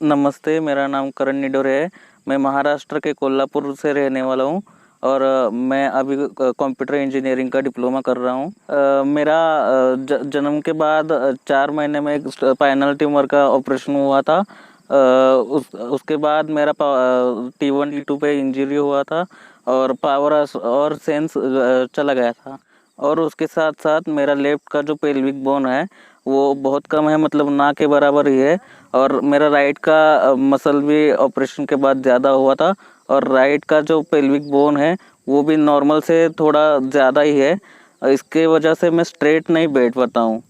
नमस्ते, मेरा नाम करण निडोरे है। मैं महाराष्ट्र के कोल्हापुर से रहने वाला हूँ और मैं अभी कंप्यूटर इंजीनियरिंग का डिप्लोमा कर रहा हूँ। मेरा जन्म के बाद 4 महीने में एक स्पाइनल ट्यूमर का ऑपरेशन हुआ था। उसके बाद मेरा T1 T2 पे इंजरी हुआ था और पावर और सेंस चला गया था। और उसके साथ साथ मेरा लेफ्ट का जो पेल्विक बोन है वो बहुत कम है, मतलब ना के बराबर ही है। और मेरा राइट का मसल भी ऑपरेशन के बाद ज़्यादा हुआ था और राइट का जो पेल्विक बोन है वो भी नॉर्मल से थोड़ा ज़्यादा ही है। इसके वजह से मैं स्ट्रेट नहीं बैठ पाता हूँ।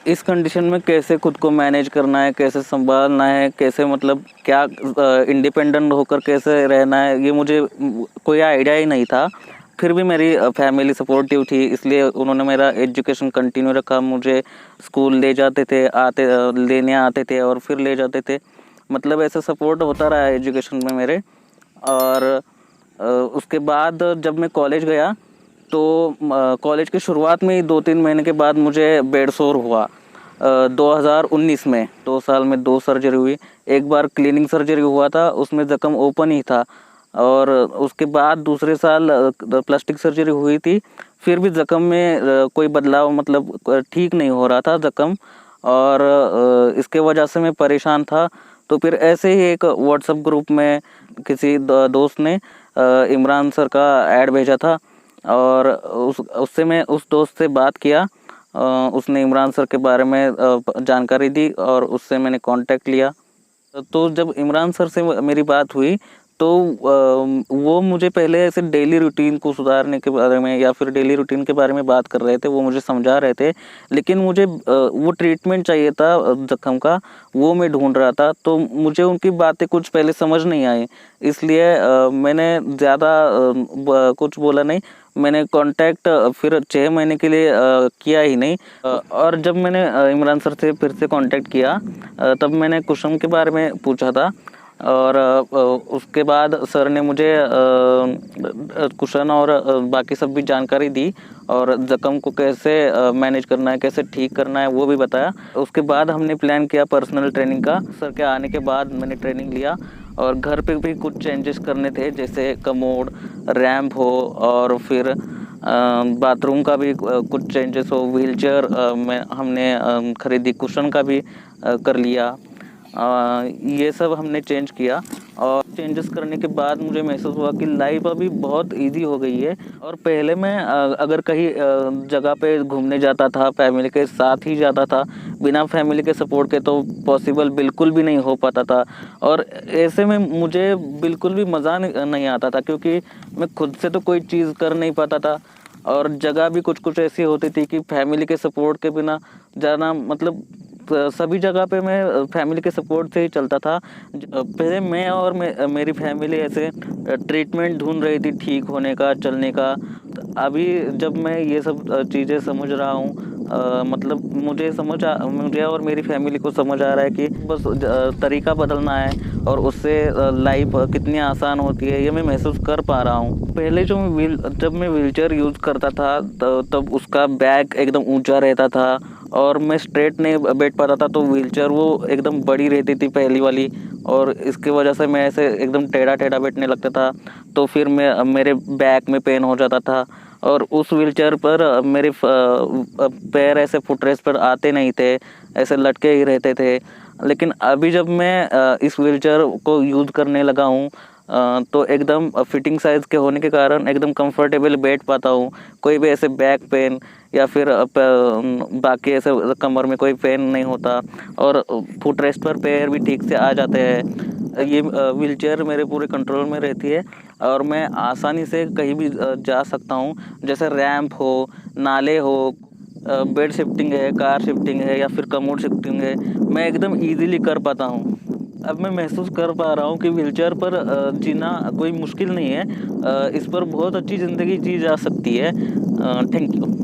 इस कंडीशन में कैसे खुद को मैनेज करना है, कैसे संभालना है, कैसे मतलब क्या इंडिपेंडेंट होकर कैसे रहना है, ये मुझे कोई आइडिया ही नहीं था। फिर भी मेरी फैमिली सपोर्टिव थी, इसलिए उन्होंने मेरा एजुकेशन कंटिन्यू रखा। मुझे स्कूल ले जाते थे, लेने आते थे और फिर ले जाते थे। मतलब ऐसा सपोर्ट होता रहा है एजुकेशन में मेरे। और उसके बाद जब मैं कॉलेज गया तो कॉलेज की शुरुआत में ही 2-3 महीने के बाद मुझे बेड सोर हुआ। 2019 में 2 साल में 2 सर्जरी हुई। एक बार क्लीनिंग सर्जरी हुआ था, उसमें ज़ख्म ओपन ही था। और उसके बाद दूसरे साल प्लास्टिक सर्जरी हुई थी, फिर भी ज़ख्म में कोई बदलाव, मतलब ठीक नहीं हो रहा था ज़ख्म। और इसके वजह से मैं परेशान था। तो फिर ऐसे ही एक व्हाट्सएप ग्रुप में किसी दोस्त ने इमरान सर का ऐड भेजा था और उससे मैं उस दोस्त से बात किया। उसने इमरान सर के बारे में जानकारी दी और उससे मैंने कांटेक्ट लिया। तो जब इमरान सर से मेरी बात हुई तो वो मुझे पहले ऐसे डेली रूटीन को सुधारने के बारे में या फिर डेली रूटीन के बारे में बात कर रहे थे, वो मुझे समझा रहे थे। लेकिन मुझे वो ट्रीटमेंट चाहिए था जख्म का, वो मैं ढूंढ रहा था। तो मुझे उनकी बातें कुछ पहले समझ नहीं आई, इसलिए मैंने ज़्यादा कुछ बोला नहीं। मैंने कांटेक्ट फिर 6 महीने के लिए किया ही नहीं। और जब मैंने इमरान सर से फिर से कांटेक्ट किया तब मैंने कुशन के बारे में पूछा था। और उसके बाद सर ने मुझे कुशन और बाकी सब भी जानकारी दी और ज़ख्म को कैसे मैनेज करना है, कैसे ठीक करना है, वो भी बताया। उसके बाद हमने प्लान किया पर्सनल ट्रेनिंग का। सर के आने के बाद मैंने ट्रेनिंग लिया और घर पे भी कुछ चेंजेस करने थे, जैसे कमोड, रैंप हो और फिर बाथरूम का भी कुछ चेंजेस हो, व्हीलचेयर में हमने खरीदी, कुशन का भी कर लिया। ये सब हमने चेंज किया और चेंजेस करने के बाद मुझे महसूस हुआ कि लाइफ अभी बहुत इजी हो गई है। और पहले मैं अगर कहीं जगह पे घूमने जाता था फैमिली के साथ ही जाता था, बिना फैमिली के सपोर्ट के तो पॉसिबल बिल्कुल भी नहीं हो पाता था। और ऐसे में मुझे बिल्कुल भी मज़ा नहीं आता था, क्योंकि मैं खुद से तो कोई चीज़ कर नहीं पाता था। और जगह भी कुछ कुछ ऐसी होती थी कि फैमिली के सपोर्ट के बिना जाना, मतलब सभी जगह पे मैं फैमिली के सपोर्ट से ही चलता था। पहले मैं और मेरी फैमिली ऐसे ट्रीटमेंट ढूंढ रही थी ठीक होने का, चलने का। तो अभी जब मैं ये सब चीज़ें समझ रहा हूँ, मतलब मुझे और मेरी फैमिली को समझ आ रहा है कि बस तरीका बदलना है और उससे लाइफ कितनी आसान होती है, ये मैं महसूस कर पा रहा हूँ। पहले जब मैं व्हीलचेयर यूज़ करता था तब उसका बैक एकदम ऊंचा रहता था और मैं स्ट्रेट नहीं बैठ पाता था, तो व्हीलचेयर वो एकदम बड़ी रहती थी पहली वाली। और इसकी वजह से मैं ऐसे एकदम टेढ़ा टेढ़ा बैठने लगता था, तो फिर मेरे बैक में पेन हो जाता था। और उस व्हीलचेयर पर मेरे पैर ऐसे फुटरेस्ट पर आते नहीं थे, ऐसे लटके ही रहते थे। लेकिन अभी जब मैं इस व्हीलचेयर को यूज़ करने लगा हूँ तो एकदम फिटिंग साइज़ के होने के कारण एकदम कंफर्टेबल बैठ पाता हूँ। कोई भी ऐसे बैक पेन या फिर बाकी ऐसे कमर में कोई पेन नहीं होता और फुट रेस्ट पर पैर भी ठीक से आ जाते हैं। ये व्हीलचेयर मेरे पूरे कंट्रोल में रहती है और मैं आसानी से कहीं भी जा सकता हूँ, जैसे रैंप हो, नाले हो, बेड शिफ्टिंग है, कार शिफ्टिंग है या फिर कमोड शिफ्टिंग है, मैं एकदम इजीली कर पाता हूँ। अब मैं महसूस कर पा रहा हूँ कि व्हीलचेयर पर जीना कोई मुश्किल नहीं है। इस पर बहुत अच्छी ज़िंदगी जी जा सकती है। Thank you.